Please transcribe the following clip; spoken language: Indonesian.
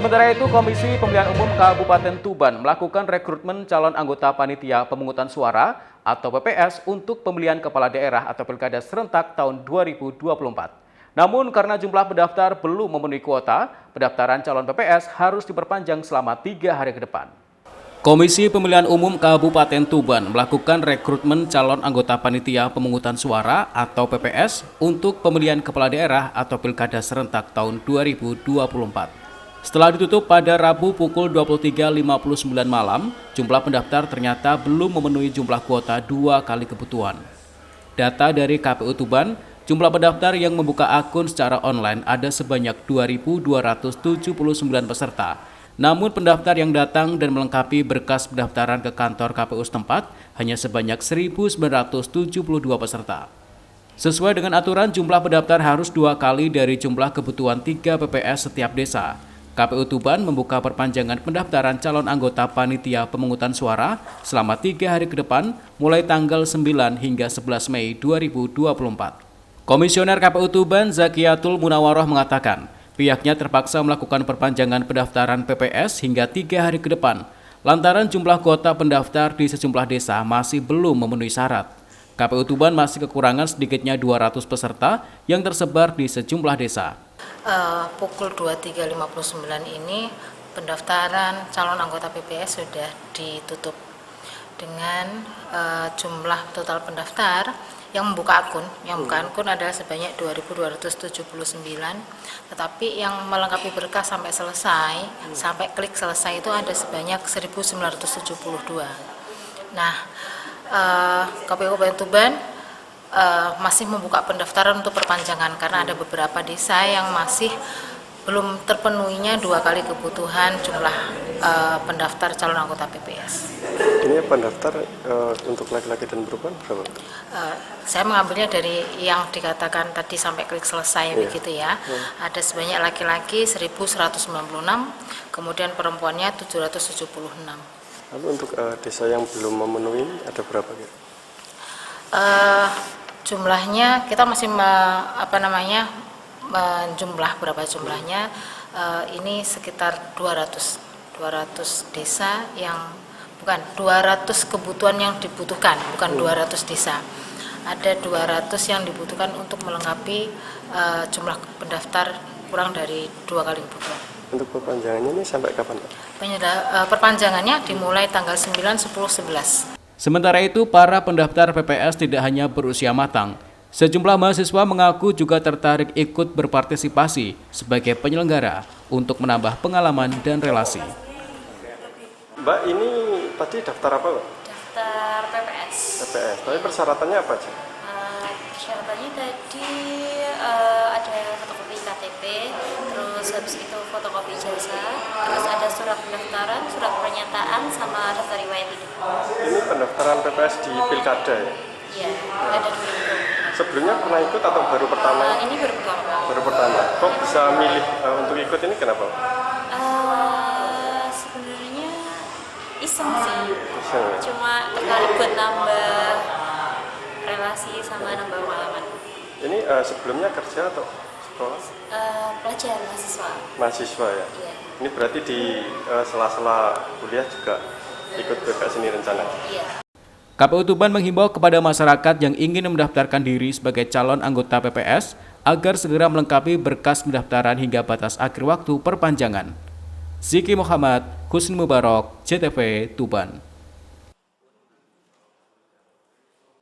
Sementara itu, Komisi Pemilihan Umum Kabupaten Tuban melakukan rekrutmen calon anggota panitia pemungutan suara atau PPS untuk pemilihan kepala daerah atau pilkada serentak tahun 2024. Namun karena jumlah pendaftar belum memenuhi kuota, pendaftaran calon PPS harus diperpanjang selama 3 hari ke depan. Komisi Pemilihan Umum Kabupaten Tuban melakukan rekrutmen calon anggota panitia pemungutan suara atau PPS untuk pemilihan kepala daerah atau pilkada serentak tahun 2024. Setelah ditutup pada Rabu pukul 23.59 malam, jumlah pendaftar ternyata belum memenuhi jumlah kuota 2 kali kebutuhan. Data dari KPU Tuban, jumlah pendaftar yang membuka akun secara online ada sebanyak 2.279 peserta. Namun pendaftar yang datang dan melengkapi berkas pendaftaran ke kantor KPU setempat hanya sebanyak 1.972 peserta. Sesuai dengan aturan, jumlah pendaftar harus 2 kali dari jumlah kebutuhan 3 PPS setiap desa. KPU Tuban membuka perpanjangan pendaftaran calon anggota panitia pemungutan suara selama 3 hari ke depan, mulai tanggal 9 hingga 11 Mei 2024. Komisioner KPU Tuban Zakiatul Munawaroh mengatakan, pihaknya terpaksa melakukan perpanjangan pendaftaran PPS hingga 3 hari ke depan, lantaran jumlah kuota pendaftar di sejumlah desa masih belum memenuhi syarat. KPU Tuban masih kekurangan sedikitnya 200 peserta yang tersebar di sejumlah desa. Pukul 23.59 ini pendaftaran calon anggota PPS sudah ditutup dengan jumlah total pendaftar yang membuka akun. Yang membuka akun adalah sebanyak 2.279, tetapi yang melengkapi berkas sampai selesai, sampai klik selesai itu ada sebanyak 1.972. Nah, KPU Kabupaten Tuban masih membuka pendaftaran untuk perpanjangan karena ada beberapa desa yang masih belum terpenuhinya 2 kali kebutuhan jumlah pendaftar calon anggota PPS. Ini pendaftar untuk laki-laki dan perempuan berapa? Saya mengambilnya dari yang dikatakan tadi sampai klik selesai begitu ya. Ada sebanyak laki-laki 1.196, kemudian perempuannya 776. Lalu untuk desa yang belum memenuhi ada berapa ya? Jumlahnya kita masih menjumlah berapa jumlahnya, ini sekitar 200 desa yang bukan 200 kebutuhan yang dibutuhkan, bukan 200 desa. Ada 200 yang dibutuhkan untuk melengkapi jumlah pendaftar kurang dari 2 kali kebutuhan. Untuk perpanjangannya ini sampai kapan, Pak? Perpanjangannya dimulai tanggal 9, 10, 11. Sementara itu, para pendaftar PPS tidak hanya berusia matang. Sejumlah mahasiswa mengaku juga tertarik ikut berpartisipasi sebagai penyelenggara untuk menambah pengalaman dan relasi. Mbak, ini tadi daftar apa, Mbak? Daftar PPS. PPS, tapi persyaratannya apa aja? Persyaratannya tadi ada fotokopi KTP, terus habis itu fotokopi ijazah, terus ada surat pendaftaran, surat pernyataan, sama daftar riwayat hidup. Ini pendaftaran PPS di Pilkada ya? Iya, ada 2 itu. Sebelumnya pernah ikut atau baru pertama? Ini baru pertama. Baru pertama. Kok bisa milih untuk ikut ini kenapa? Sebenarnya iseng sih. Iseng ya? Cuma tertarik buat nambah relasi sama nambah pengalaman. Ini sebelumnya kerja atau sekolah? Pelajar mahasiswa. Mahasiswa ya? Iya. Ini berarti di sela-sela kuliah juga ikut PPS ini rencana? Iya. KPU Tuban menghimbau kepada masyarakat yang ingin mendaftarkan diri sebagai calon anggota PPS agar segera melengkapi berkas pendaftaran hingga batas akhir waktu perpanjangan. Ziki Muhammad, Husni Mubarok, CTV Tuban.